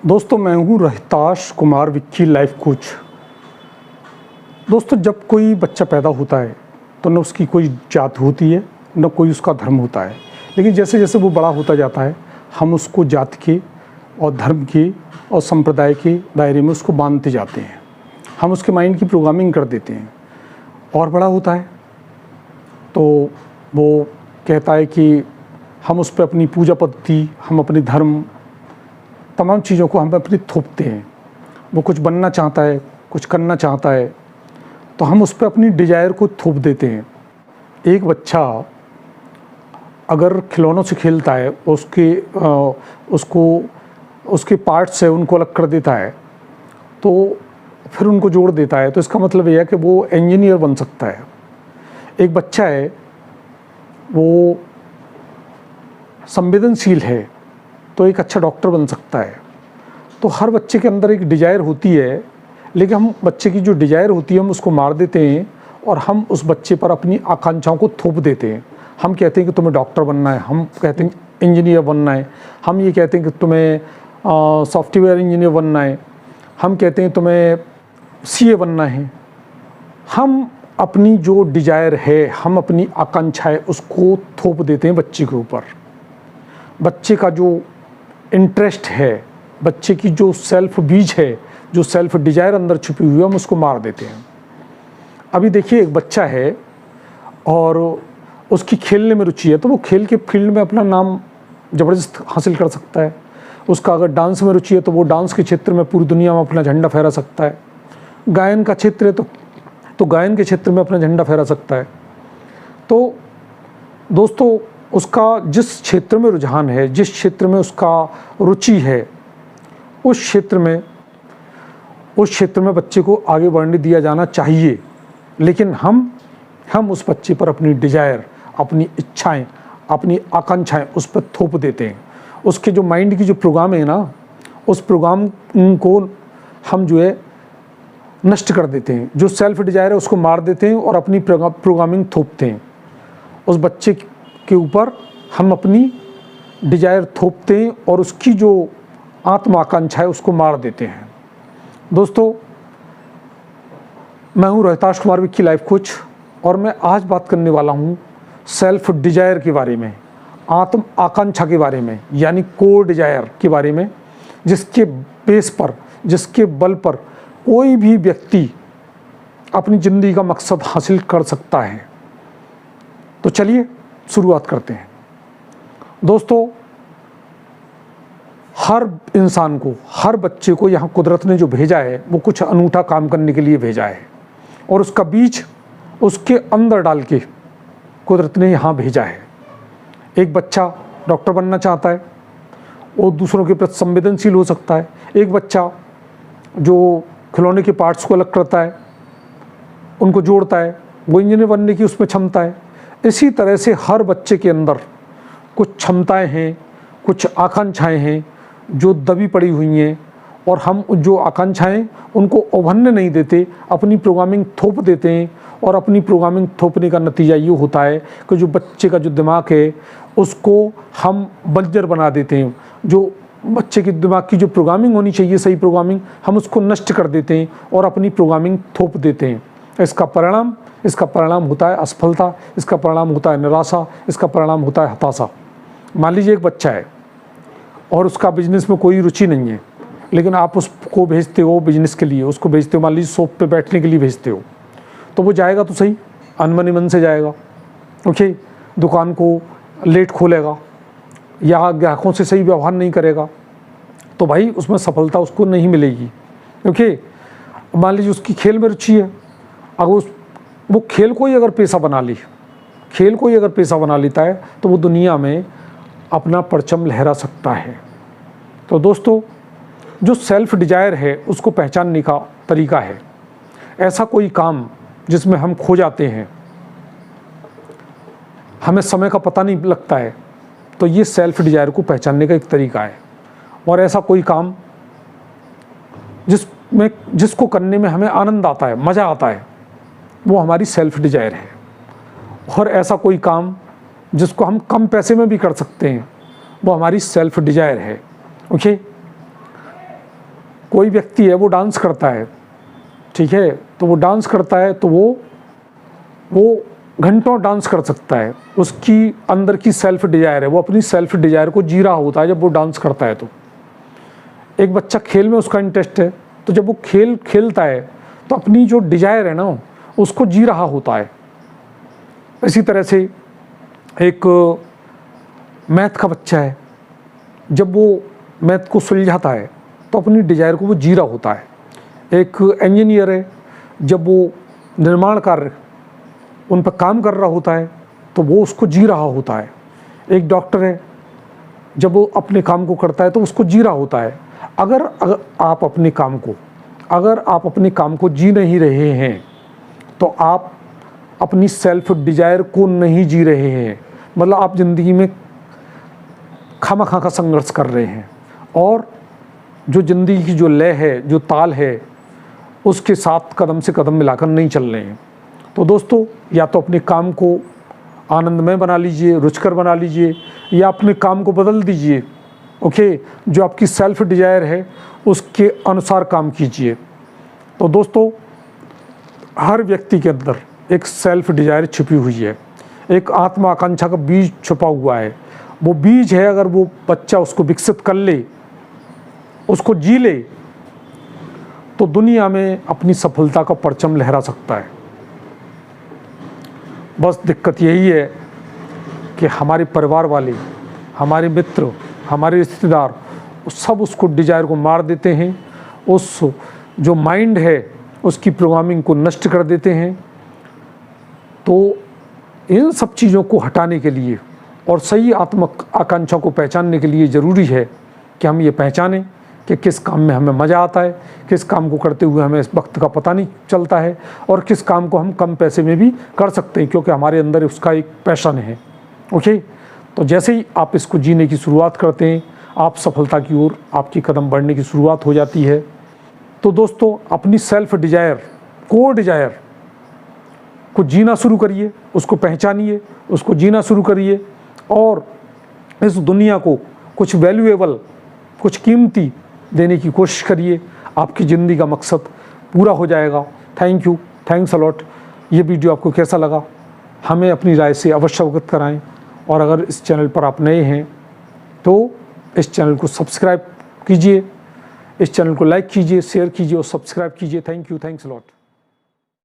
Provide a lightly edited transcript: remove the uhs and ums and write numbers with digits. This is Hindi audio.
दोस्तों, मैं हूँ रोहिताश कुमार विक्की लाइफ कोच। दोस्तों, जब कोई बच्चा पैदा होता है तो न उसकी कोई जात होती है, न कोई उसका धर्म होता है। लेकिन जैसे जैसे वो बड़ा होता जाता है, हम उसको जात के और धर्म के और संप्रदाय के दायरे में उसको बांधते जाते हैं। हम उसके माइंड की प्रोग्रामिंग कर देते हैं और बड़ा होता है तो वो कहता है कि हम उस पर अपनी पूजा पद्धति, हम अपने धर्म, तमाम चीज़ों को हम अपनी थोपते हैं। वो कुछ बनना चाहता है, कुछ करना चाहता है, तो हम उस पर अपनी डिज़ायर को थोप देते हैं। एक बच्चा अगर खिलौनों से खेलता है, उसके पार्ट्स है उनको अलग कर देता है, तो फिर उनको जोड़ देता है, तो इसका मतलब यह है कि वो इंजीनियर बन सकता है। एक बच्चा है, वो संवेदनशील है, तो एक अच्छा डॉक्टर बन सकता है। तो हर बच्चे के अंदर एक डिज़ायर होती है, लेकिन हम बच्चे की जो डिज़ायर होती है हम उसको मार देते हैं और हम उस बच्चे पर अपनी आकांक्षाओं को थोप देते हैं। हम कहते हैं कि तुम्हें डॉक्टर बनना है, हम कहते हैं इंजीनियर बनना है, हम ये कहते हैं कि तुम्हें सॉफ्टवेयर इंजीनियर बनना है, हम कहते हैं तुम्हें सीए बनना है। हम अपनी जो डिज़ायर है, हम अपनी आकांक्षाएँ उसको थोप देते हैं बच्चे के ऊपर। बच्चे का जो इंटरेस्ट है, बच्चे की जो सेल्फ बीज है, जो सेल्फ डिज़ायर अंदर छुपी हुई है, हम उसको मार देते हैं। अभी देखिए, एक बच्चा है और उसकी खेलने में रुचि है, तो वो खेल के फील्ड में अपना नाम ज़बरदस्त हासिल कर सकता है। उसका अगर डांस में रुचि है तो वो डांस के क्षेत्र में पूरी दुनिया में अपना झंडा फहरा सकता है। गायन का क्षेत्र है तो गायन के क्षेत्र में अपना झंडा फहरा सकता है। तो दोस्तों, उसका जिस क्षेत्र में रुझान है, जिस क्षेत्र में उसका रुचि है, उस क्षेत्र में बच्चे को आगे बढ़ने दिया जाना चाहिए। लेकिन हम उस बच्चे पर अपनी डिज़ायर, अपनी इच्छाएं, अपनी आकांक्षाएं उस पर थोप देते हैं। उसके जो माइंड की जो प्रोग्राम है ना, उस प्रोग्राम को हम जो है नष्ट कर देते हैं। जो सेल्फ डिज़ायर है उसको मार देते हैं और अपनी प्रोग्रामिंग थोपते हैं। उस बच्चे के ऊपर हम अपनी डिज़ायर थोपते हैं और उसकी जो आत्म आकांक्षा है उसको मार देते हैं। दोस्तों, मैं हूँ रोहिताश कुमार विक्की लाइफ कोच और मैं आज बात करने वाला हूँ सेल्फ डिज़ायर के बारे में, आत्म आकांक्षा के बारे में, यानी कोर डिज़ायर के बारे में, जिसके बेस पर, जिसके बल पर कोई भी व्यक्ति अपनी ज़िंदगी का मकसद हासिल कर सकता है। तो चलिए शुरुआत करते हैं। दोस्तों, हर इंसान को, हर बच्चे को यहाँ कुदरत ने जो भेजा है वो कुछ अनूठा काम करने के लिए भेजा है और उसका बीज उसके अंदर डाल के कुदरत ने यहाँ भेजा है। एक बच्चा डॉक्टर बनना चाहता है, वो दूसरों के प्रति संवेदनशील हो सकता है। एक बच्चा जो खिलौने के पार्ट्स को अलग करता है, उनको जोड़ता है, वो इंजीनियर बनने की उसमें क्षमता है। इसी तरह से हर बच्चे के अंदर कुछ क्षमताएं हैं, कुछ आकांक्षाएं हैं जो दबी पड़ी हुई हैं और हम जो आकांक्षाएं उनको उभरने नहीं देते, अपनी प्रोग्रामिंग थोप देते हैं। और अपनी प्रोग्रामिंग थोपने का नतीजा ये होता है कि जो बच्चे का जो दिमाग है उसको हम बंजर बना देते हैं। जो बच्चे के दिमाग की जो प्रोग्रामिंग होनी चाहिए, सही प्रोग्रामिंग, हम उसको नष्ट कर देते हैं और अपनी प्रोग्रामिंग थोप देते हैं। इसका परिणाम होता है असफलता, इसका परिणाम होता है निराशा, इसका परिणाम होता है हताशा। मान लीजिए एक बच्चा है और उसका बिजनेस में कोई रुचि नहीं है, लेकिन आप उसको भेजते हो बिजनेस के लिए, उसको भेजते हो, मान लीजिए शॉप पे बैठने के लिए भेजते हो, तो वो जाएगा तो सही, अनमनी मन से जाएगा, ओके, दुकान को लेट खोलेगा या ग्राहकों से सही व्यवहार नहीं करेगा, तो भाई उसमें सफलता उसको नहीं मिलेगी। ओके, मान लीजिए उसकी खेल में रुचि है, अगर वो खेल को ही अगर पेशा बना लेता है तो वो दुनिया में अपना परचम लहरा सकता है। तो दोस्तों, जो सेल्फ डिज़ायर है उसको पहचानने का तरीका है। ऐसा कोई काम जिसमें हम खो जाते हैं, हमें समय का पता नहीं लगता है, तो ये सेल्फ डिज़ायर को पहचानने का एक तरीका है। और ऐसा कोई काम जिसको करने में हमें आनंद आता है, मज़ा आता है, वो हमारी सेल्फ डिज़ायर है। और ऐसा कोई काम जिसको हम कम पैसे में भी कर सकते हैं, वो हमारी सेल्फ डिज़ायर है। ओके, कोई व्यक्ति है वो डांस करता है, ठीक है, तो वो डांस करता है तो वो घंटों डांस कर सकता है, उसकी अंदर की सेल्फ डिजायर है, वो अपनी सेल्फ डिजायर को जी रहा होता है जब वो डांस करता है। तो एक बच्चा खेल में उसका इंटरेस्ट है, तो जब वो खेल खेलता है तो अपनी जो डिजायर है ना उसको जी रहा होता है। इसी तरह से एक मैथ का बच्चा है, जब वो मैथ को सुलझाता है तो अपनी डिजायर को वो जी रहा होता है। एक इंजीनियर है, जब वो निर्माण कार्य उन पर काम कर रहा होता है तो वो उसको जी रहा होता है। एक डॉक्टर है, जब वो अपने काम को करता है तो उसको जी रहा होता है। अगर आप अपने काम को जी नहीं रहे हैं तो आप अपनी सेल्फ डिजायर को नहीं जी रहे हैं, मतलब आप ज़िंदगी में खामखा का संघर्ष कर रहे हैं और जो ज़िंदगी की जो लय है, जो ताल है, उसके साथ कदम से कदम मिलाकर नहीं चल रहे हैं। तो दोस्तों, या तो अपने काम को आनंदमय बना लीजिए, रुचिकर बना लीजिए, या अपने काम को बदल दीजिए। ओके, जो आपकी सेल्फ डिजायर है उसके अनुसार काम कीजिए। तो दोस्तों, हर व्यक्ति के अंदर एक सेल्फ डिजायर छिपी हुई है, एक आत्मा आकांक्षा का बीज छुपा हुआ है। वो बीज है, अगर वो बच्चा उसको विकसित कर ले, उसको जी ले, तो दुनिया में अपनी सफलता का परचम लहरा सकता है। बस दिक्कत यही है कि हमारे परिवार वाले, हमारे मित्र, हमारे रिश्तेदार सब उसको डिजायर को मार देते हैं, उस जो माइंड है उसकी प्रोग्रामिंग को नष्ट कर देते हैं। तो इन सब चीज़ों को हटाने के लिए और सही आत्मक आकांक्षा को पहचानने के लिए ज़रूरी है कि हम ये पहचानें कि किस काम में हमें मज़ा आता है, किस काम को करते हुए हमें इस वक्त का पता नहीं चलता है, और किस काम को हम कम पैसे में भी कर सकते हैं क्योंकि हमारे अंदर उसका एक पैशन है। ओके, तो जैसे ही आप इसको जीने की शुरुआत करते हैं, आप सफलता की ओर आपकी कदम बढ़ने की शुरुआत हो जाती है। तो दोस्तों, अपनी सेल्फ डिजायर, कोर डिजायर को जीना शुरू करिए, उसको पहचानिए, उसको जीना शुरू करिए और इस दुनिया को कुछ वैल्यूएबल, कुछ कीमती देने की कोशिश करिए। आपकी ज़िंदगी का मकसद पूरा हो जाएगा। Thank you, thanks a lot. ये वीडियो आपको कैसा लगा हमें अपनी राय से अवश्य अवगत कराएं, और अगर इस चैनल पर आप नए हैं तो इस चैनल को सब्सक्राइब कीजिए, इस चैनल को लाइक कीजिए, शेयर कीजिए और सब्सक्राइब कीजिए। Thank you, thanks a lot.